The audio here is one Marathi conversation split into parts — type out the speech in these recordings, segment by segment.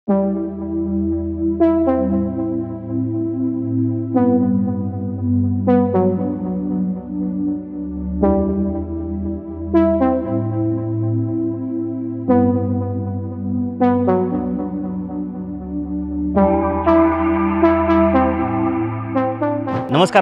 नमस्कार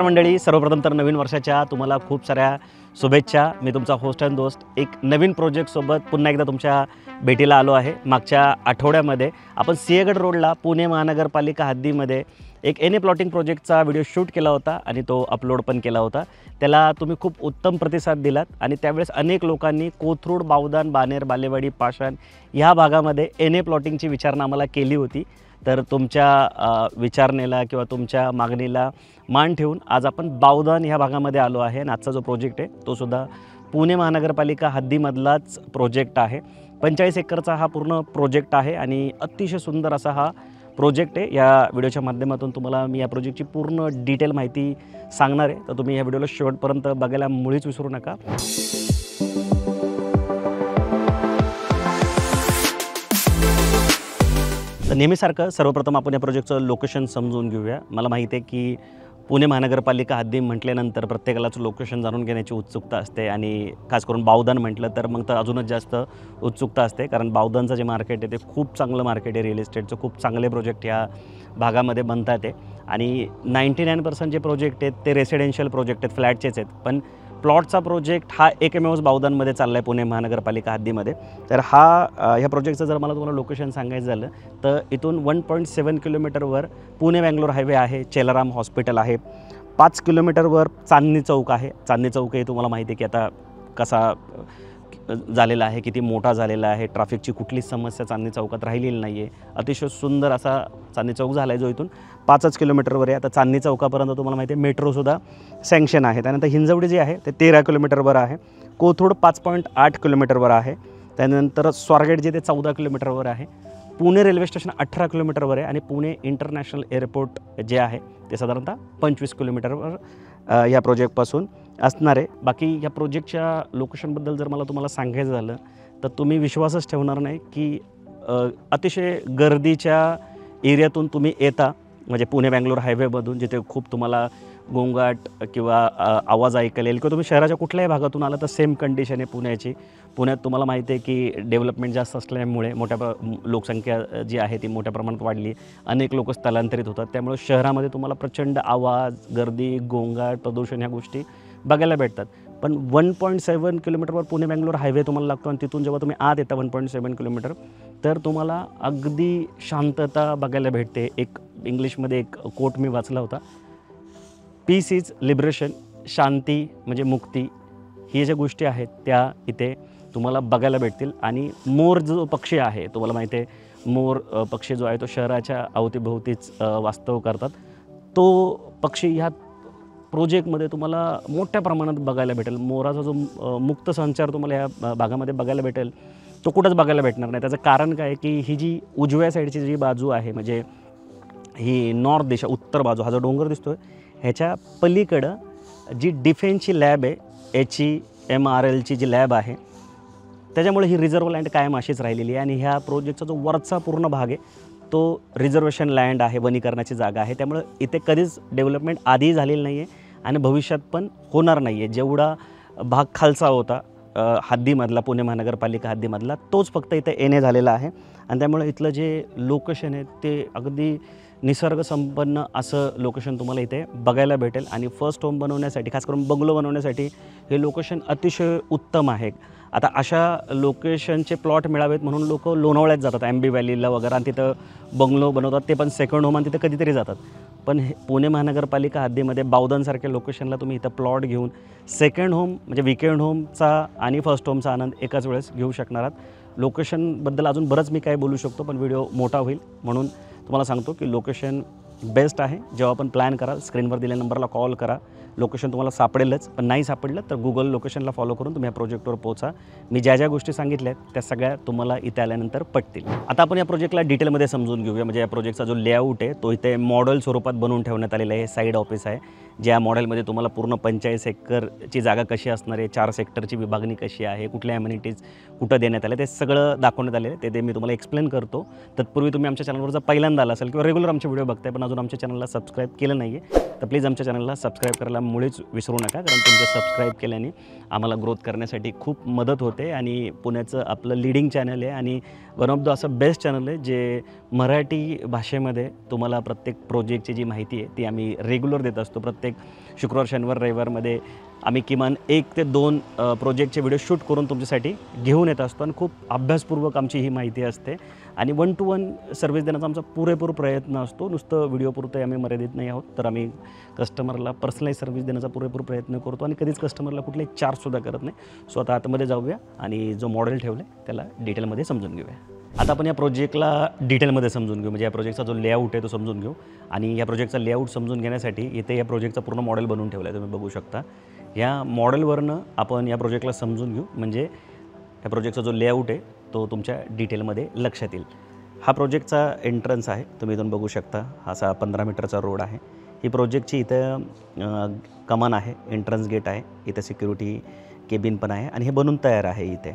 मंडळी, सर्वप्रथम तर नवीन वर्षाच्या तुम्हाला खूप साऱ्या शुभेच्छा। मी तुमचा होस्ट अँड दोस्त एक नवीन प्रोजेक्टसोबत पुन्हा एकदा तुमच्या भेटीला आलो आहे। मागच्या आठवड्यामध्ये आपण सिंहगड रोडला पुणे महानगरपालिका हद्दीमध्ये एक एन ए प्लॉटिंग प्रोजेक्टचा व्हिडिओ शूट केला होता आणि तो अपलोड पण केला होता। त्याला तुम्ही खूप उत्तम प्रतिसाद दिलात आणि त्यावेळेस अनेक लोकांनी कोथरूड, बावदान, बानेर, बालेवाडी, पाषाण ह्या भागामध्ये एन ए प्लॉटिंगची विचारणा आम्हाला केली होती। तर तुमच्या विचारणेला किंवा तुमच्या मागणीला मान ठेवून आज आपण बावदान ह्या भागामध्ये आलो आहे आणि आजचा जो प्रोजेक्ट आहे तो सुद्धा पुणे महानगरपालिका हद्दीमधलाच प्रोजेक्ट आहे। 45 एकरचा हा पूर्ण प्रोजेक्ट आहे आणि अतिशय सुंदर असा हा प्रोजेक्ट आहे। या व्हिडिओच्या माध्यमातून तुम्हाला मी या प्रोजेक्टची पूर्ण डिटेल माहिती सांगणार आहे, तर तुम्ही या व्हिडिओला शेवटपर्यंत बघायला मुळीच विसरू नका। तर नेहमीसारखं सर्वप्रथम आपण या प्रोजेक्टचं लोकेशन समजून घेऊया। मला माहिती आहे की पुणे महानगरपालिका हद्दी म्हटल्यानंतर प्रत्येकालाच लोकेशन जाणून घेण्याची उत्सुकता असते आणि खास करून बावदान म्हटलं तर मग तर अजूनच जास्त उत्सुकता असते, कारण बावदानचं जे मार्केट आहे ते खूप चांगलं मार्केट आहे। रिअल इस्टेटचं खूप चांगले प्रोजेक्ट ह्या भागामध्ये बनतात आहे आणि 99% जे प्रोजेक्ट आहेत ते रेसिडेन्शियल प्रोजेक्ट आहेत, फ्लॅटचेच आहेत। पण प्लॉटचा प्रोजेक्ट हा एकमेवच बावदानमध्ये चालला आहे पुणे महानगरपालिका हद्दीमध्ये। तर ह्या प्रोजेक्टचं जर मला तुम्हाला लोकेशन सांगायचं झालं तर इथून 1.7 किलोमीटरवर पुणे बँगलोर हायवे आहे, चेलाराम हॉस्पिटल आहे। 5 किलोमीटरवर चांदणी चौक आहे। चांदणी चौक हे तुम्हाला माहिती आहे की आता कसा झालेला आहे, किती मोठा झालेला आहे। ट्रॅफिकची कुठलीच समस्या चांदणी चौकात राहिलेली नाही आहे। अतिशय सुंदर असा चांदणी चौक झाला आहे जो इथून 5च किलोमीटरवर आहे। आता चांदणी चौकापर्यंत तुम्हाला माहिती आहे मेट्रोसुद्धा सँक्शन आहे। त्यानंतर हिंजवडी जी आहे ते 13 किलोमीटरवर आहे। कोथरूड 5.8 किलोमीटरवर आहे। त्यानंतर स्वारगेट जे ते 14 किलोमीटरवर आहे। पुणे रेल्वे स्टेशन 18 किलोमीटरवर आहे आणि पुणे इंटरनॅशनल एअरपोर्ट जे आहे ते साधारणतः 25 किलोमीटरवर या प्रोजेक्टपासून असणार आहे। बाकी या प्रोजेक्टच्या लोकेशनबद्दल जर मला तुम्हाला सांगायचं झालं तर तुम्ही विश्वासच ठेवणार नाही की अतिशय गर्दीच्या एरियातून तुम्ही येता, म्हणजे पुणे बँगलोर हायवेमधून, जिथे खूप तुम्हाला गोंगाट किंवा आवाज ऐकायला येईल, किंवा तुम्ही शहराच्या कुठल्याही भागातून आला तर सेम कंडिशन आहे पुण्याची। पुण्यात तुम्हाला माहिती आहे की डेव्हलपमेंट जास्त असल्यामुळे लोकसंख्या जी आहे ती मोठ्या प्रमाणात वाढली, अनेक लोक स्थलांतरित होतात, त्यामुळे शहरामध्ये तुम्हाला प्रचंड आवाज, गर्दी, गोंगाट, प्रदूषण ह्या गोष्टी बघायला भेटतात। पण 1.7 किलोमीटरवर पुणे बँगलोर हायवे तुम्हाला लागतो आणि तिथून जेव्हा तुम्ही आत येता 1.7 किलोमीटर तर तुम्हाला अगदी शांतता बघायला भेटते। एक इंग्लिशमध्ये एक कोट मी वाचला होता, पीस इज लिबरेशन, शांती म्हणजे मुक्ती। ही ज्या गोष्टी आहेत त्या इथे तुम्हाला बघायला भेटतील। आणि मोर जो पक्षी आहे, तुम्हाला माहिती आहे मोर पक्षी जो आहे तो शहराच्या अवतीभोवतीच वास्तव करतात। तो पक्षी ह्या प्रोजेक्टमध्ये तुम्हाला मोठ्या प्रमाणात बघायला भेटेल। मोराचा जो मुक्त संचार तुम्हाला ह्या भागामध्ये बघायला भेटेल तो कुठंच बघायला भेटणार नाही। त्याचं कारण काय की ही जी उजव्या साईडची जी बाजू आहे, म्हणजे ही नॉर्थ दिशा, उत्तर बाजू, हा जो डोंगर दिसतो आहे ह्याच्या पलीकडं जी डिफेन्सची लॅब आहे, HEMRLची जी लॅब आहे, त्याच्यामुळे ही रिझर्व्ह लँड कायम अशीच राहिलेली आहे। आणि ह्या प्रोजेक्टचा जो वरचा पूर्ण भाग आहे तो रिझर्वेशन लँड आहे, वनीकरणाची जागा आहे। त्यामुळे इथे कधीच डेव्हलपमेंट आधीही झालेली नाही आहे आणि भविष्यात पण होणार नाही आहे। जेवढा भाग खालचा होता हद्दीमधला, पुणे महानगरपालिका हद्दीमधला, तोच फक्त इथे येणे झालेला आहे। आणि त्यामुळे इथलं जे लोकेशन आहे ते अगदी निसर्गसंपन्न असं लोकेशन तुम्हाला इथे बघायला भेटेल। आणि फर्स्ट होम बनवण्यासाठी, खास करून बंगलो बनवण्यासाठी हे लोकेशन अतिशय उत्तम आहे। आता अशा लोकेशनचे प्लॉट मिळावेत म्हणून लोक लोणावळ्यात जातात, एम्बी व्हॅलीला वगैरे, आणि तिथं बंगलो बनवतात, ते पण सेकंड होम, आणि तिथं कधीतरी जातात। पण पुणे महानगरपालिका हद्दीमध्ये बावदानसारख्या लोकेशनला तुम्ही इथं प्लॉट घेऊन सेकंड होम म्हणजे विकेंड होमचा आणि फर्स्ट होमचा आनंद एकाच वेळेस घेऊ शकणार आहात। लोकेशनबद्दल अजून बरंच मी काय बोलू शकतो, पण व्हिडिओ मोठा होईल म्हणून तुम्हाला सांगतो की लोकेशन बेस्ट आहे। जेव्हा आपण प्लॅन कराल स्क्रीनवर दिलेल्या नंबरला कॉल करा, लोकेशन तुम्हाला सापडेलच। पण नाही सापडलं तर गुगल लोकेशनला फॉलो करून तुम्ही या प्रोजेक्टवर पोहोचा। मी ज्या ज्या गोष्टी सांगितल्या आहेत त्या सगळ्या तुम्हाला इथे आल्यानंतर पटतील। आता आपण या प्रोजेक्टला डिटेलमध्ये समजून घेऊया। म्हणजे या प्रोजेक्टचा जो लेआउट आहे तो इथे मॉडेल स्वरूपात बनवून ठेवण्यात आलेला आहे। साईड ऑफिस आहे, ज्या मॉडेलमध्ये तुम्हाला पूर्ण 45 एकरची जागा कशी असणार आहे, 4 सेक्टरची विभागणी कशी आहे, कुठल्या ॲम्युनिटीज कुठं देण्यात आल्या, ते सगळं दाखवण्यात आले आहे. ते मी तुम्हाला एक्सप्लेन करतो. तत्पूर्वी तुम्ही आमच्या चॅनलवर जर पहिल्यांदा आला असाल किंवा रेग्युलर आमचे व्हिडिओ बघताय पण अजून आमच्या चॅनलला सबस्क्राईब केलं नाही आहे, तर प्लीज आमच्या चॅनलला सबस्क्राईब करायला मुळीच विसरू नका. कारण तुमचं सबस्क्राईब केल्याने आम्हाला ग्रोथ करण्यासाठी खूप मदत होते आणि पुण्याचं आपलं लीडिंग चॅनल आहे आणि वन ऑफ द असं बेस्ट चॅनल आहे जे मराठी भाषेमध्ये तुम्हाला प्रत्येक प्रोजेक्टची जी माहिती आहे ती आम्ही रेग्युलर देत असतो. प्रत्येक शुक्रवार, शनिवार, रविवारमध्ये आम्ही किमान 1 ते 2 प्रोजेक्टचे व्हिडिओ शूट करून तुमच्यासाठी घेऊन येत असतो आणि खूप अभ्यासपूर्वक आमची ही माहिती असते आणि 1 to 1 सर्व्हिस देण्याचा आमचा पुरेपूर प्रयत्न असतो. नुसतं व्हिडिओपुरतं आम्ही मर्यादित नाही आहोत, तर आम्ही कस्टमरला पर्सनलाइज सर्व्हिस देण्याचा पुरेपूर प्रयत्न करतो आणि कधीच कस्टमरला कुठलेही चार्जसुद्धा करत नाही. सो आता आतमध्ये जाऊया आणि जो मॉडेल ठेवलं आहे त्याला डिटेलमध्ये समजून घेऊया. आता आपण या प्रोजेक्टला डिटेलमध्ये समजून घेऊ, म्हणजे या प्रोजेक्टचा जो लेआउट आहे तो समजून घेऊ. आणि या प्रोजेक्टचा लेआउट समजून घेण्यासाठी इथे या प्रोजेक्टचा पूर्ण मॉडेल बनवून ठेवला आहे, तुम्ही बघू शकता. या मॉडेलवरनं आपण या प्रोजेक्टला समजून घेऊ, म्हणजे या प्रोजेक्टचा जो लेआउट आहे तो तुमच्या डिटेलमध्ये लक्षात येईल. हा प्रोजेक्टचा एंट्रन्स आहे, तुम्ही इथून बघू शकता. हा असा 15 मीटरचा रोड आहे. ही प्रोजेक्टची इथं कमान आहे, एंट्रन्स गेट आहे, इथं सिक्युरिटी केबिन पण आहे आणि हे बनून तयार आहे इथे.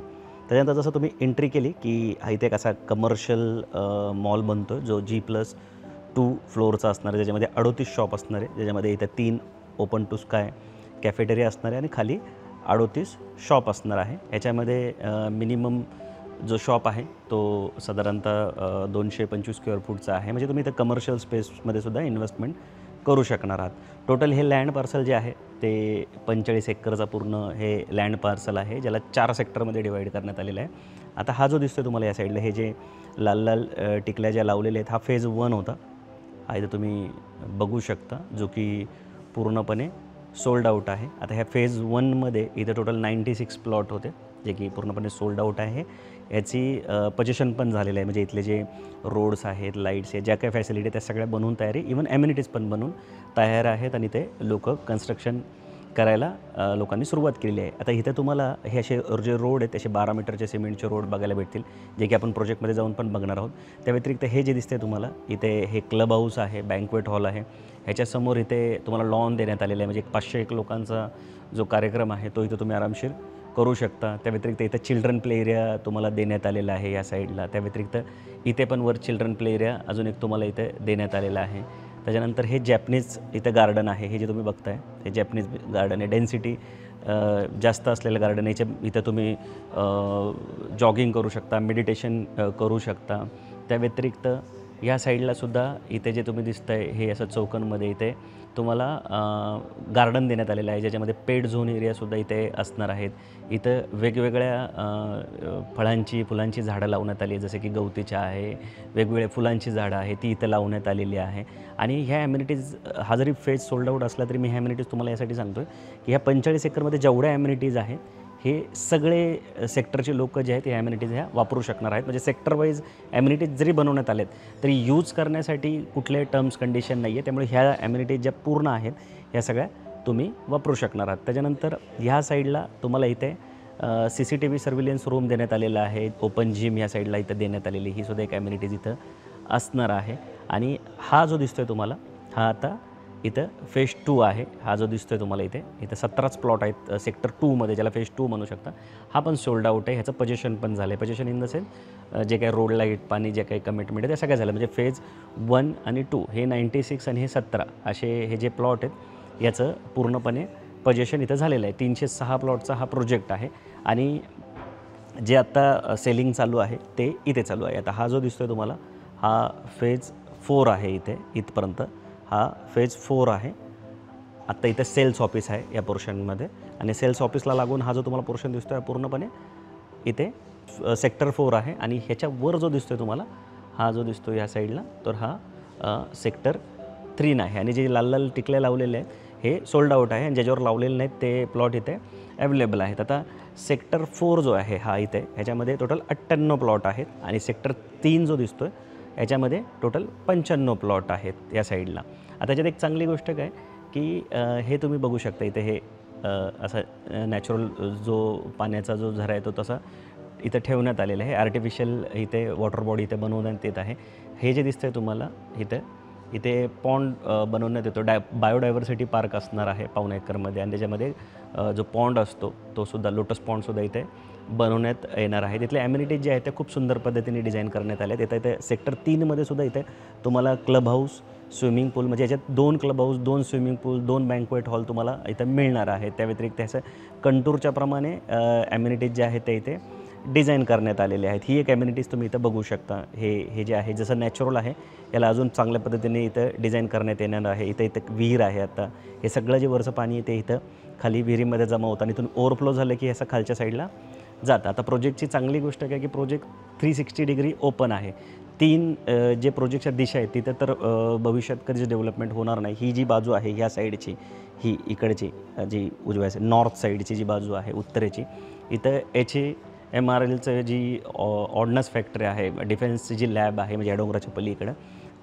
त्याच्यानंतर जसं तुम्ही एंट्री केली की हा इथे एक असा कमर्शियल मॉल बनतो आहे जो G+2 फ्लोअरचा असणार आहे, ज्याच्यामध्ये 38 शॉप असणार आहे, ज्याच्यामध्ये इथं 3 ओपन टू स्काय कॅफेटेरिया असणार आहे आणि खाली 38 शॉप असणार आहे. ह्याच्यामध्ये मिनिमम जो शॉप आहे तो साधारणतः 225 स्क्वेअर फूटचा आहे, म्हणजे तुम्ही इथं कमर्शियल स्पेसमध्ये सुद्धा इन्व्हेस्टमेंट करू शकणार आहात. टोटल हे लँड पार्सल जे आहे ते 45 एकरचा पूर्ण हे लँड पार्सल आहे, ज्याला 4 सेक्टरमध्ये डिवाईड करण्यात आलेलं आहे. आता हा जो दिसतो तुम्हाला या साईडला, हे जे लाल लाल टिकल्या ज्या लावलेल्या आहेत, हा फेज 1 होता. हा इथं तुम्ही बघू शकता, जो की पूर्णपणे सोल्ड आऊट आहे. आता ह्या फेज 1मध्ये इथं टोटल 96 प्लॉट होते, जे की पूर्णपणे सोल्ड आऊट आहे. याची पोझिशन पण झालेलं आहे, म्हणजे इथले जे रोड्स आहेत, लाईट्स आहेत, ज्या काही फॅसिलिटी त्या सगळ्या बनवून तयार आहे. इवन ॲम्युनिटीज पण बनवून तयार आहेत आणि ते लोक कन्स्ट्रक्शन करायला लोकांनी सुरुवात केलेली आहे. आता इथे तुम्हाला हे असे जे रोड आहेत त्याचे 12 मीटरचे सिमेंटचे रोड बघायला भेटतील, जे की आपण प्रोजेक्टमध्ये जाऊन पण बघणार आहोत. त्या व्यतिरिक्त हे जे दिसते तुम्हाला इथे, हे क्लब हाऊस आहे, बँक्वेट हॉल आहे. ह्याच्यासमोर इथे तुम्हाला लॉन देण्यात आलेलं आहे, म्हणजे 501 लोकांचा जो कार्यक्रम आहे तो इथं तुम्ही आरामशीर करू शकता. त्या व्यतिरिक्त इथं चिल्ड्रन प्ले एरिया तुम्हाला देण्यात आलेला आहे या साईडला. त्या व्यतिरिक्त इथे पण वर चिल्ड्रन प्ले एरिया अजून एक तुम्हाला इथे देण्यात आलेला आहे. त्याच्यानंतर हे जॅपनीज इथं गार्डन आहे, हे जे तुम्ही बघताय हे जॅपनीज गार्डन आहे. डेन्सिटी जास्त असलेलं गार्डन आहे. इथं तुम्ही जॉगिंग करू शकता, मेडिटेशन करू शकता. त्या व्यतिरिक्त या साईडलासुद्धा इथे जे तुम्ही दिसतंय हे असं चौकांमध्ये इथे तुम्हाला गार्डन देण्यात आलेलं आहे, ज्याच्यामध्ये पेड झोन एरियासुद्धा इथे असणार आहेत. इथं वेगवेगळ्या फळांची, फुलांची झाडं लावण्यात आली आहे, जसे की गवतीच्या आहे, वेगवेगळ्या फुलांची झाडं आहे ती इथं लावण्यात आलेली आहे. आणि ह्या ॲम्युनिटीज, हा जरी फेज सोल्ड आऊट असला तरी मी ह्या ॲम्युनिटीज तुम्हाला यासाठी सांगतो आहे की ह्या 45 एकरमध्ये जेवढ्या ॲम्युनिटीज आहेत हे सगळे सेक्टरचे लोक जे आहेत ह्या ॲम्युनिटीज ह्या वापरू शकणार आहेत. म्हणजे सेक्टर वाईज ॲम्युनिटीज जरी बनवण्यात आलेत तरी यूज करण्यासाठी कुठले टर्म्स कंडिशन नाही आहे. त्यामुळे ह्या ॲम्युनिटीज ज्या पूर्ण आहेत ह्या सगळ्या तुम्ही वापरू शकणार आहात. त्याच्यानंतर ह्या साईडला तुम्हाला इथे CCTV सर्व्हिलन्स रूम देण्यात आलेला आहे. ओपन जिम ह्या साईडला इथं देण्यात आलेली, ही सुद्धा एक ॲम्युनिटीज इथं असणार आहे. आणि हा जो दिसतो आहे तुम्हाला, हा आता इथं फेज 2 आहे. हा जो दिसतो आहे तुम्हाला इथे 17च प्लॉट आहेत सेक्टर 2मध्ये, ज्याला फेज 2 म्हणू शकता. हा पण सोल्ड आऊट आहे. ह्याचं पोझिशन पण झालं आहे. पोझिशन इन द सेन्स जे काही रोड लाईट, पाणी, जे काही कमिटमेंट आहे त्या सगळ्या झालं. म्हणजे फेज 1 आणि 2 हे 96 आणि हे 17 असे हे जे प्लॉट आहेत याचं पूर्णपणे पोझिशन इथं झालेलं आहे. 306 प्लॉटचा हा प्रोजेक्ट आहे आणि जे आत्ता सेलिंग चालू आहे ते इथे चालू आहे. आता हा जो दिसतो आहे तुम्हाला हा फेज 4 आहे. इथपर्यंत हा फेज 4 आहे. आत्ता इथं सेल्स ऑफिस आहे या पोर्शनमध्ये आणि सेल्स ऑफिसला लागून हा जो तुम्हाला पोर्शन दिसतो आहे पूर्णपणे इथे सेक्टर 4 आहे. आणि ह्याच्यावर जो दिसतो आहे तुम्हाला, हा जो दिसतो या साईडला, तर हा सेक्टर 3 आहे. आणि जे लाल लाल टिकल्या लावलेले आहेत हे सोल्ड आऊट आहे आणि ज्याच्यावर लावलेले नाहीत ते प्लॉट इथे अवेलेबल आहेत. आता सेक्टर 4 जो आहे हा इथे, ह्याच्यामध्ये टोटल 98 प्लॉट आहेत आणि सेक्टर 3 जो दिसतो आहे याच्यामध्ये टोटल 95 प्लॉट आहेत या साईडला. आता त्याच्यात एक चांगली गोष्ट काय की हे तुम्ही बघू शकता इथे हे असं नॅचरल जो पाण्याचा जो झरा आहे तो तसा इथं ठेवण्यात आलेला आहे. आर्टिफिशियल इथे वॉटर बॉडी इथे बनवण्यात येत आहे. हे जे दिसतं आहे तुम्हाला इथं इथे पॉन्ड बनवण्यात येतो. बायोडायव्हर्सिटी पार्क असणार आहे पाऊण एकरमध्ये आणि त्याच्यामध्ये जो पॉन्ड असतो तो सुद्धा लोटस पॉन्डसुद्धा इथे बनवण्यात येणार आहे. तिथले ॲम्युनिटीज जे आहेत ते खूप सुंदर पद्धतीने डिझाईन करण्यात आले आहेत. इथे सेक्टर 3मध्ये सुद्धा इथे तुम्हाला क्लब हाऊस, स्विमिंग पूल म्हणजे याच्यात 2 क्लब हाऊस, 2 स्विमिंग पूल, 2 बँक्वेट हॉल तुम्हाला इथं मिळणार आहे. त्या व्यतिरिक्त ह्याचं कंटूरच्या प्रमाणे ॲम्युनिटीज जे आहेत ते इथे डिझाईन करण्यात आलेले आहेत. ही एक ॲम्युनिटीज तुम्ही इथं बघू शकता. हे जे आहे जसं नॅचरल आहे याला अजून चांगल्या पद्धतीने इथं डिझाईन करण्यात येणार आहे. इथं विहीर आहे. आता हे सगळं जे वरचं पाणी आहे ते इथं खाली विहिरीमध्ये जमा होतं आणि इथून ओव्हरफ्लो झालं की ह्याचं खालच्या साईडला जातं. आता प्रोजेक्टची चांगली गोष्ट काय की प्रोजेक्ट 360 डिग्री ओपन आहे. 3 जे प्रोजेक्टच्या दिशा आहेत तिथं तर भविष्यात कधीच डेव्हलपमेंट होणार नाही. ही जी बाजू आहे ह्या साईडची, ही इकडची जी उजव्या नॉर्थ साईडची जी बाजू आहे उत्तरेची, इथं HAMRLचं जी ऑर्डनन्स फॅक्टरी आहे, डिफेन्सची जी लॅब आहे म्हणजे या डोंगराच्या पलीकडं,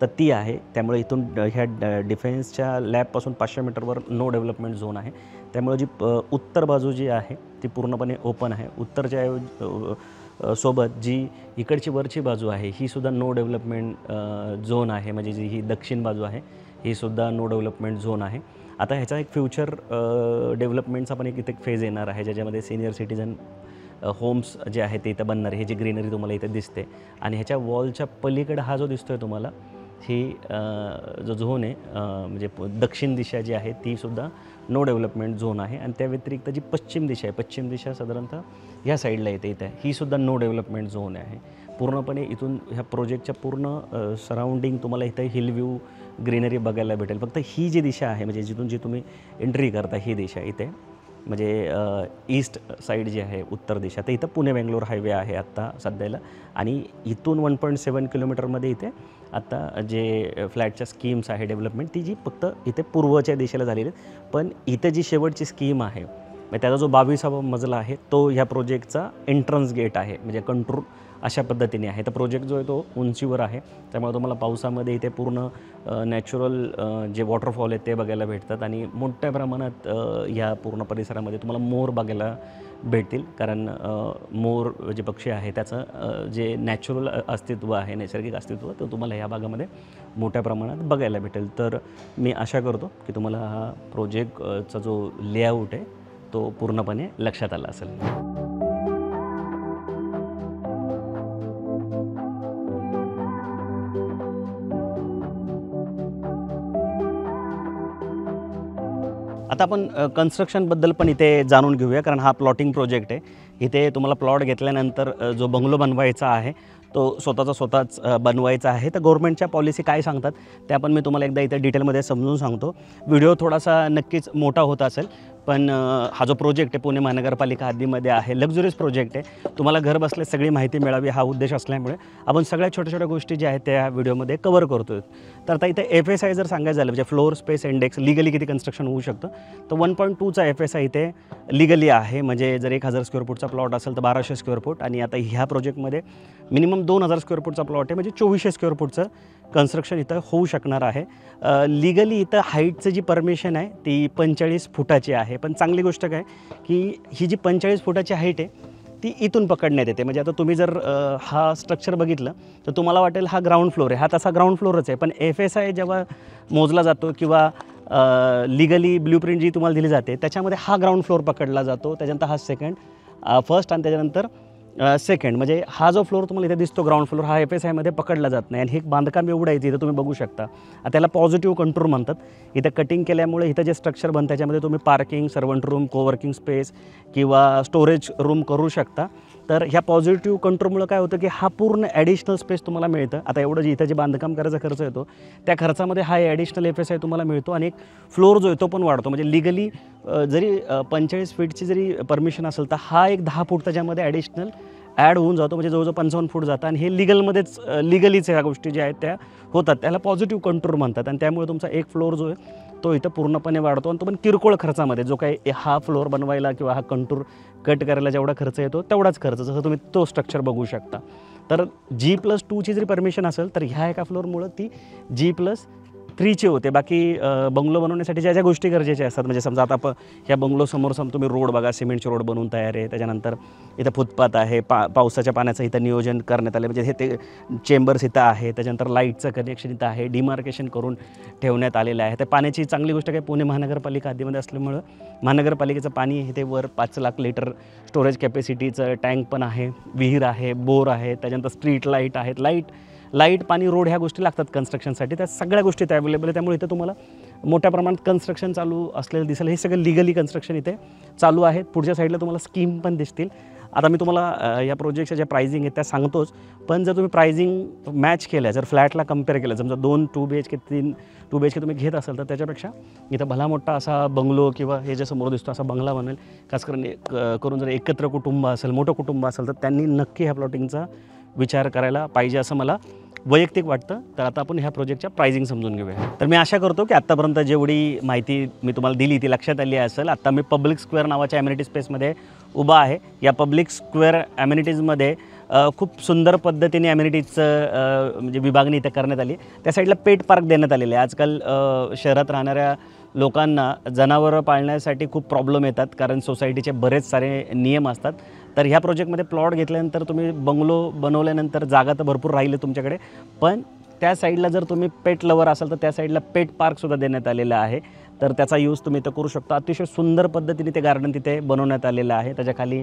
तर ती आहे. त्यामुळे इथून ह्या डिफेन्सच्या लॅबपासून 500 मीटरवर नो डेव्हलपमेंट झोन आहे. त्यामुळे जी उत्तर बाजू जी आहे ती पूर्णपणे ओपन आहे. उत्तरच्या सोबत जी इकडची वरची बाजू आहे ही सुद्धा नो डेव्हलपमेंट झोन आहे. म्हणजे जी ही दक्षिण बाजू आहे ही सुद्धा नो डेव्हलपमेंट झोन आहे. आता ह्याचा एक फ्युचर डेव्हलपमेंटचा पण एक फेज येणार आहे ज्याच्यामध्ये सिनियर सिटीजन होम्स जे आहेत ते इथं बनणार आहे. हे जी ग्रीनरी तुम्हाला इथं दिसते आणि ह्याच्या वॉलच्या पलीकडे हा जो दिसतो आहे तुम्हाला ही जो झोन आहे म्हणजे दक्षिण दिशा जी आहे ती सुद्धा नो डेव्हलपमेंट झोन आहे. आणि त्या व्यतिरिक्त जी पश्चिम दिशा आहे, पश्चिम दिशा साधारणतः ह्या साईडला येते इथे, ही सुद्धा नो डेव्हलपमेंट झोन आहे. पूर्णपणे इथून ह्या प्रोजेक्टच्या पूर्ण सराउंडिंग तुम्हाला इथं हिल व्ह्यू ग्रीनरी बघायला भेटेल. फक्त ही जी दिशा आहे म्हणजे जिथून जी तुम्ही एंट्री करता ही दिशा इथे म्हणजे ईस्ट साईड जी आहे उत्तर दिशा, तर इथं पुणे बेंगलोर हायवे आहे आत्ता सध्याला. आणि इथून 1.7 किलोमीटरमध्ये इथे आत्ता जे फ्लॅटच्या स्कीम्स आहे डेव्हलपमेंट ती जी फक्त इथे पूर्वच्या दिशेला झालेली आहे. पण इथे जी शेवटची स्कीम आहे म्हणजे त्याचा जो 22वा मजला आहे तो ह्या प्रोजेक्टचा एंट्रन्स गेट आहे. म्हणजे कंट्रोल अशा पद्धतीने आहे. तर प्रोजेक्ट जो आहे तो उंचीवर आहे त्यामुळे तुम्हाला पावसामध्ये इथे पूर्ण नॅचरल जे वॉटरफॉल आहेत ते बघायला भेटतात आणि मोठ्या प्रमाणात ह्या पूर्ण परिसरामध्ये तुम्हाला मोर बघायला भेटतील. कारण मोर जे पक्षी आहे त्याचं जे नॅचरल अस्तित्व आहे, नैसर्गिक अस्तित्व, ते तुम्हाला ह्या भागामध्ये मोठ्या प्रमाणात बघायला भेटेल. तर मी आशा करतो की तुम्हाला हा प्रोजेक्टचा जो लेआउट आहे तो पूर्णपणे लक्षात आला असेल. आता आपण कन्स्ट्रक्शनबद्दल पण इथे जाणून घेऊया कारण हा प्लॉटिंग प्रोजेक्ट आहे. इथे तुम्हाला प्लॉट घेतल्यानंतर जो बंगलो बनवायचा आहे तो स्वतःच बनवायचा आहे. तर गव्हर्नमेंटच्या पॉलिसी काय सांगतात त्या पण मी तुम्हाला एकदा इथे डिटेलमध्ये समजून सांगतो. व्हिडिओ थोडासा नक्कीच मोठा होत असेल पण हा जो प्रोजेक्ट आहे पुणे महानगरपालिका हद्दीमध्ये आहे, लक्झुरियस प्रोजेक्ट आहे. तुम्हाला घर बसल्या सगळी माहिती मिळावी हा उद्देश असल्यामुळे आपण सगळ्या छोट्या गोष्टी ज्या आहेत त्या व्हिडिओमध्ये कव्हर करतो. तर आता इथे FSI जर सांगायचं झालं म्हणजे फ्लोअर स्पेस इंडेक्स लिगली किती कन्स्ट्रक्शन होऊ शकतं तर 1.2चा FSI इथे लिगली आहे. म्हणजे जर 1000 स्क्वेअर फूटचा प्लॉट असेल तर 1200 स्क्वेअर फूट आणि आता ह्या प्रोजेक्टमध्ये मिनिमम 2000 स्क्वेअर फूटचा प्लॉट आहे म्हणजे 2400 स्क्वेअर फूटचं कन्स्ट्रक्शन इथं होऊ शकणार आहे. लिगली इथं हाईटचं जी परमिशन आहे ती 45 फुटाची आहे. पण चांगली गोष्ट काय की ही जी 45 फुटाची हाईट आहे ती इथून पकडण्यात येते. म्हणजे आता तुम्ही जर हा स्ट्रक्चर बघितलं तर तुम्हाला वाटेल हा ग्राउंड फ्लोअर आहे, हा तसा ग्राउंड फ्लोअरच आहे. पण FSI जेव्हा मोजला जातो किंवा लिगली ब्ल्यूप्रिंट जी तुम्हाला दिली जाते त्याच्यामध्ये हा ग्राउंड फ्लोअर पकडला जातो, त्याच्यानंतर हा फर्स्ट आणि त्याच्यानंतर सेकंड. म्हणजे हा जो फ्लोअर तुम्हाला इथे दिसतो ग्राउंड फ्लोअर हा FSIमध्ये पकडला जात नाही. आणि हे बांधकाम एवढं आहे इथं तुम्ही बघू शकता. त्याला पॉझिटिव्ह कंट्रोल म्हणतात. इथं कटिंग केल्यामुळे इथं जे स्ट्रक्चर बनतं त्याच्यामध्ये तुम्ही parking, servant room, coworking space किंवा स्टोरेज रूम करू शकता. तर ह्या पॉझिटिव्ह कंट्रोलमुळे काय होतं की हा पूर्ण ॲडिशनल स्पेस तुम्हाला मिळतं. आता एवढं जे इथं जे बांधकाम करायचा खर्च येतो त्या खर्चामध्ये हा ॲडिशनल FSI तुम्हाला मिळतो आणि एक फ्लोअर जो आहे तो पण वाढतो. म्हणजे लिगली जरी 45 फीटची जरी परमिशन असेल तर हा एक 10 फूट त्याच्यामध्ये ॲडिशनल ॲड होऊन जातो. म्हणजे जवळजवळ 55 फूट जातं आणि हे लिगलीच ह्या गोष्टी ज्या आहेत त्या होतात. त्याला पॉझिटिव्ह कंट्रोल म्हणतात आणि त्यामुळे तुमचा एक फ्लोअर जो आहे तो इथं पूर्णपणे वाढतो. आणि तो पण किरकोळ खर्चामध्ये जो काही हा फ्लोअर बनवायला किंवा हा कंटूर कट करायला जेवढा खर्च येतो तेवढाच खर्च, जसं तुम्ही तो स्ट्रक्चर बघू शकता. तर G+2ची जरी परमिशन असेल तर ह्या एका फ्लोअरमुळं ती G+3 3चे होते. बाकी बंगलो बनवण्यासाठी ज्या ज्या गोष्टी गरजेच्या असतात, म्हणजे समजा आता ह्या बंगलोसमोर तुम्ही रोड बघा, सिमेंटचे रोड बनवून तयार आहे. त्याच्यानंतर इथं फुटपाथ आहे, पावसाच्या पाण्याचं इथं नियोजन करण्यात आलं, म्हणजे हे ते चेंबर्स इथं आहे. त्याच्यानंतर लाईटचं कनेक्शन इथं आहे, डिमार्केशन करून ठेवण्यात आलेलं आहे. त्या पाण्याची चांगली गोष्ट काय, पुणे महानगरपालिका हद्दीमध्ये असल्यामुळं महानगरपालिकेचं पाणी हे ते वर 5 लाख लिटर स्टोरेज कॅपॅसिटीचं टँक पण आहे, विहीर आहे, बोर आहे. त्याच्यानंतर स्ट्रीट लाईट आहेत. लाईट, पाणी, रोड ह्या गोष्टी लागतात कन्स्ट्रक्शनसाठी. त्या सगळ्या गोष्टी इथे अवेलेबल आहे. त्यामुळे इथं तुम्हाला मोठ्या प्रमाणात कन्स्ट्रक्शन चालू असलेलं दिसेल. हे सगळं लिगली कन्स्ट्रक्शन इथे चालू आहे. पुढच्या साईडला तुम्हाला स्कीम पण दिसतील. आता मी तुम्हाला या प्रोजेक्टच्या ज्या प्राइसिंग आहेत त्या सांगतोच, पण जर तुम्ही प्राइसिंग मॅच केल्या, जर फ्लॅटला कम्पेअर केलं, समजा 2 BHK 3 2 BHK तुम्ही घेत असाल तर त्याच्यापेक्षा इथं भला मोठा असा बंगलो किंवा हे जे समोर दिसतो असा बंगला बनेल. खास करून जर एकत्र कुटुंब असेल, मोठं कुटुंब असेल, तर त्यांनी नक्की ह्या प्लॉटिंगचा विचार करायला पाहिजे असं मला वैयक्तिक वाटतं. तर आता आपण ह्या प्रोजेक्टच्या प्राइसिंग समजून घेऊया. तर मी आशा करतो की आत्तापर्यंत जेवढी माहिती मी तुम्हाला दिली ती लक्षात आली असेल. आत्ता मी पब्लिक स्क्वेअर नावाच्या ॲम्युनिटी स्पेसमध्ये उभा आहे. या पब्लिक स्क्वेअर ॲम्युनिटीजमध्ये खूप सुंदर पद्धतीने ॲम्युनिटीजचं म्हणजे विभागणी इथं करण्यात आली. त्या साईडला पेट पार्क देण्यात आलेले आहे. आजकाल शहरात राहणाऱ्या लोकांना जनावरं पाळण्यासाठी खूप प्रॉब्लेम येतात, कारण सोसायटीचे बरेच सारे नियम असतात. तर ह्या प्रोजेक्टमध्ये प्लॉट घेतल्यानंतर तुम्ही बंगलो बनवल्यानंतर जागा तर भरपूर राहिली तुमच्याकडे, पण त्या साईडला जर तुम्ही पेट लवर असाल तर त्या साईडला पेट पार्कसुद्धा देण्यात आलेला आहे. तर त्याचा यूज तुम्ही इथं करू शकता. अतिशय सुंदर पद्धतीने ते गार्डन तिथे बनवण्यात आलेलं आहे. त्याच्याखाली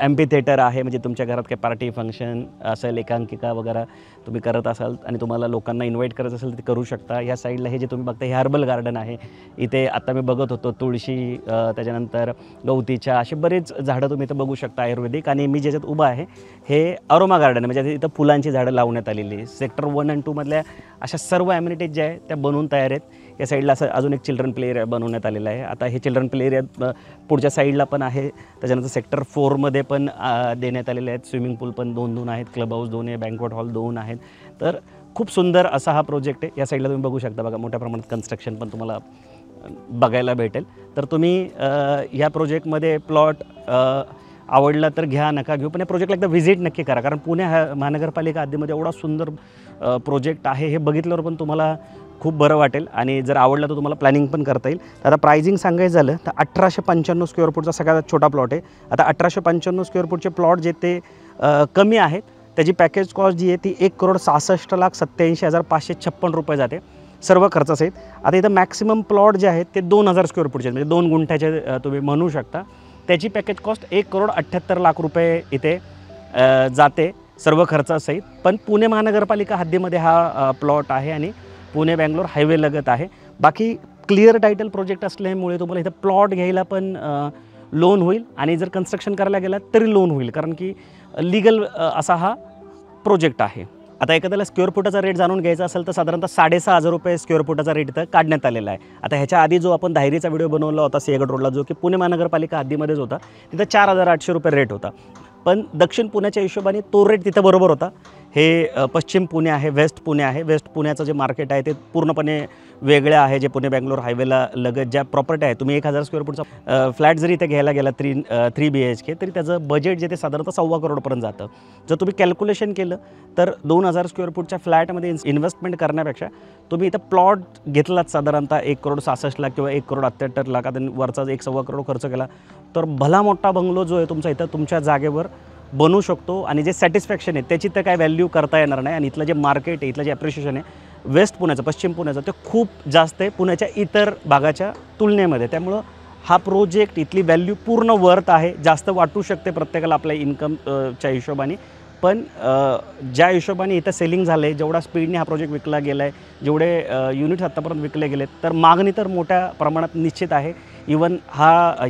एम्पी थिएटर आहे, म्हणजे तुमच्या घरात काही पार्टी फंक्शन असेल, एकांकिका वगैरे तुम्ही करत असाल आणि तुम्हाला लोकांना इन्व्हाइट करायचं असेल तर ते करू शकता. या साईडला हे जे तुम्ही बघता हे हर्बल गार्डन आहे. इथे आता मी बघत होतो तुळशी, त्याच्यानंतर गवतीच्या असे बरेच झाडं तुम्ही इथं बघू शकता आयुर्वेदिक. आणि मी ज्याच्यात उभा आहे हे अरोमा गार्डन, म्हणजे इथं फुलांची झाडं लावण्यात आलेली. सेक्टर 1 आणि 2 मधल्या अशा सर्व ॲम्युनिटीज ज्या आहेत त्या बनवून तयार आहेत. या साईडला असं अजून एक चिल्ड्रन प्ले एरिया बनवण्यात आलेला आहे. आता हे चिल्ड्रन प्ले एरिया पुढच्या साईडला पण आहे. त्याच्यानंतर सेक्टर 4मध्ये पण देण्यात आलेले आहेत. स्विमिंग पूल पण 2 आहेत, क्लब हाऊस 2 आहे, बँक्वेट हॉल 2 आहेत. तर खूप सुंदर असा हा प्रोजेक्ट आहे. या साईडला तुम्ही बघू शकता बघा, मोठ्या प्रमाणात कन्स्ट्रक्शन पण तुम्हाला बघायला भेटेल. तर तुम्ही ह्या प्रोजेक्टमध्ये प्लॉट आवडला तर घ्या, नका घेऊ, पण या प्रोजेक्टला एकदा व्हिजिट नक्की करा. कारण पुणे महानगरपालिका हद्दीमध्ये एवढा सुंदर प्रोजेक्ट आहे. हे बघितल्यावर पण तुम्हाला खूप बरं वाटेल आणि जर आवडलं तर तुम्हाला प्लॅनिंग पण करता येईल. तर आता प्राइसिंग सांगायचं झालं तर 1895 स्क्वेअर फूटचा सगळ्यात छोटा प्लॉट आहे. आता 1895 स्क्वेअर फूटचे प्लॉट जे ते कमी आहेत त्याची पॅकेज कॉस्ट जी आहे ती 1,66,87,556 रुपये जाते सर्व खर्चासहित. आता इथं मॅक्सिमम प्लॉट जे आहेत ते 2000 स्क्वेअर फूटचे आहेत, म्हणजे 2 गुंठ्याचे तुम्ही म्हणू शकता. त्याची पॅकेज कॉस्ट 1,78,00,000 रुपये इथे जाते सर्व खर्चासहित. पण पुणे महानगरपालिका हद्दीमध्ये हा प्लॉट आहे आणि पुणे बँगलोर हायवे लगत आहे. बाकी क्लिअर टायटल प्रोजेक्ट असल्यामुळे तुम्हाला इथं प्लॉट घ्यायला पण लोन होईल आणि जर कन्स्ट्रक्शन करायला गेला तरी लोन होईल, कारण की लीगल असा हा प्रोजेक्ट आहे. आता एखाद्याला स्क्वेअर फुटाचा रेट जाणून घ्यायचा असेल तर साधारणतः 6,500 रुपये स्क्वेअर फुटाचा रेट इथं काढण्यात आलेला आहे. आता ह्याच्या आधी जो आपण दाहेरीचा व्हिडिओ बनवला होता सिंहगड रोडला, जो की पुणे महानगरपालिका हद्दीमध्येच होता, तिथं 4,800 रुपये रेट होता. पण दक्षिण पुण्याच्या हिशोबाने तो रेट तिथं बरोबर होता. हे पश्चिम पुणे आहे, वेस्ट पुणे आहे. वेस्ट पुण्याचं जे मार्केट आहे ते पूर्णपणे वेगळं आहे. जे पुणे बँगलोर हायवेला लगत ज्या प्रॉपर्टी आहे, तुम्ही 1,000 स्क्वेअर फूटचा फ्लॅट जरी इथे घ्यायला गेला 3 BHK तरी त्याचं बजेट जे ते साधारणतः 1.25 करोडपर्यंत जातं. जर तुम्ही कॅल्क्युलेशन केलं तर 2,000 स्क्वेअर फूटच्या फ्लॅटमध्ये इन्व्हेस्टमेंट करण्यापेक्षा तुम्ही इथं प्लॉट घेतलात साधारणतः 1,66,00,000 किंवा 1,78,00,000 आणि वरचा 1.25 करोड खर्च केला तर भला मोठा बंगलो जो आहे तुमचा इथं तुमच्या जागेवर बनवू शकतो. आणि जे सॅटिस्फॅक्शन आहे त्याची तर काय व्हॅल्यू करता येणार नाही. आणि इथलं जे मार्केट आहे, इथलं जे ॲप्रिशिएशन आहे वेस्ट पुण्याचं, पश्चिम पुण्याचं, ते खूप जास्त आहे पुण्याच्या इतर भागाच्या तुलनेमध्ये. त्यामुळं हा प्रोजेक्ट इथली व्हॅल्यू पूर्ण वर्थ आहे. जास्त वाटू शकते प्रत्येकाला आपल्या इन्कमच्या हिशोबाने, पण ज्या हिशोबाने इथं सेलिंग झालं आहे, जेवढा स्पीडने हा प्रोजेक्ट विकला गेला आहे, जेवढे युनिट्स आत्तापर्यंत विकले गेलेत, तर मागणी तर मोठ्या प्रमाणात निश्चित आहे. इवन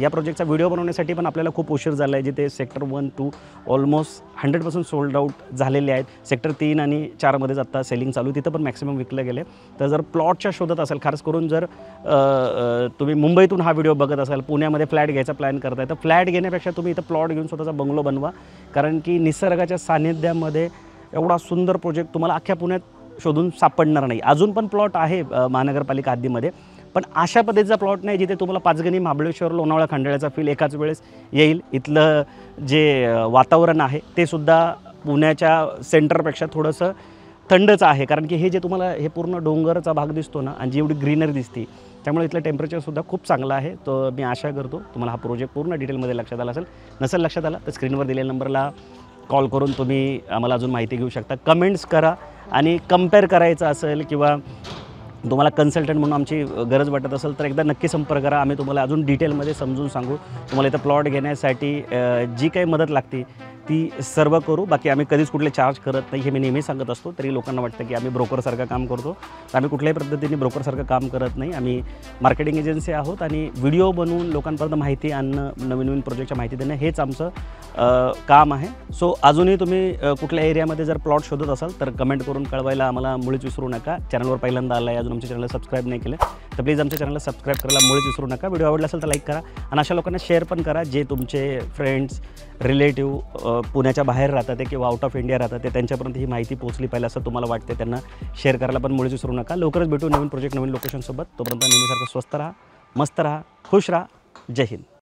या प्रोजेक्टचा व्हिडिओ बनवण्यासाठी पण आपल्याला खूप उशीर झाला आहे. जिथे सेक्टर 1, 2 ऑलमोस्ट 100% सोल्ड आउट झालेले आहेत. सेक्टर 3 आणि 4मध्येच आत्ता सेलिंग चालू आहे, तिथं पण मॅक्सिमम विकले गेले. तर जर प्लॉटच्या शोधत असाल, खास करून जर तुम्ही मुंबईतून हा व्हिडिओ बघत असाल, पुण्यामध्ये फ्लॅट घ्यायचा प्लॅन करताय, तर फ्लॅट घेण्यापेक्षा तुम्ही इथं प्लॉट घेऊन स्वतःचा बंगलो बनवा. कारण की निसर्गाच्या सानिध्यामध्ये एवढा सुंदर प्रोजेक्ट तुम्हाला अख्ख्या पुण्यात शोधून सापडणार नाही. अजून पण प्लॉट आहे महानगरपालिका हद्दीमध्ये, पण अशा पद्धतीचा प्लॉट नाही जिथे तुम्हाला पाचगणी, महाबळेश्वर, लोणावळा, खंडाळ्याचा फील एकाच वेळेस येईल. इथलं जे वातावरण आहे ते सुद्धा पुण्याच्या सेंटरपेक्षा थोडंसं थंडच आहे, कारण की हे जे तुम्हाला हे पूर्ण डोंगरचा भाग दिसतो ना आणि जी एवढी ग्रीनरी दिसते, त्यामुळे इथलं टेम्परेचरसुद्धा खूप चांगलं आहे. तर मी आशा करतो तुम्हाला हा प्रोजेक्ट पूर्ण डिटेलमध्ये लक्षात आला असेल. नसेल लक्षात आला तर स्क्रीनवर दिलेल्या नंबरला कॉल करून तुम्ही आम्हाला अजून माहिती घेऊ शकता. कमेंट्स करा आणि कंपेअर करायचं असेल किंवा तुम्हाला कन्सल्टंट म्हणून आमची गरज वाटत असेल तर एकदा नक्की संपर्क करा. आम्ही तुम्हाला अजून डिटेलमध्ये समजून सांगू. तुम्हाला इथं प्लॉट घेण्यासाठी जी काही मदत लागते ती सर्व करू. बाकी आम्ही कधीच कुठले चार्ज करत नाही, हे मी नेहमी सांगत असतो. तरी लोकांना वाटतं की आम्ही ब्रोकरसारखं काम करतो, तर आम्ही कुठल्याही पद्धतीने ब्रोकरसारखं काम करत नाही. आम्ही मार्केटिंग एजन्सी आहोत आणि व्हिडिओ बनवून लोकांपर्यंत माहिती आणणं, नवीन नवीन प्रोजेक्टच्या माहिती देणं हेच आमचं काम आहे. सो अजूनही तुम्ही कुठल्या एरियामध्ये जर प्लॉट शोधत असाल तर कमेंट करून कळवायला आम्हाला मुळीच विसरू नका. चॅनलवर पहिल्यांदा आला आहे, अजून आमच्या चॅनलला सबस्क्राईब नाही केलं तर प्लीज आमच्या चॅनलला सबस्क्राईब करायला मुळीच विसरू नका. व्हिडिओ आवडला असेल तर लाईक करा आणि अशा लोकांना शेअर पण करा जे तुमचे फ्रेंड्स, रिलेटिव्ह पुण्याच्या बाहेर राहतात ते किंवा आउट ऑफ इंडिया राहतात ते, त्यांच्यापर्यंत ही माहिती पोहोचली पाहिजे असं तुम्हाला वाटते. त्यांना शेअर करायला पण मुळीच विसरू नका. लवकरच भेटू नवीन प्रोजेक्ट, नवीन लोकेशनसोबत. तोपर्यंत नेहमीसारखं स्वस्त राहा, मस्त राहा, खुश राहा. जय हिंद.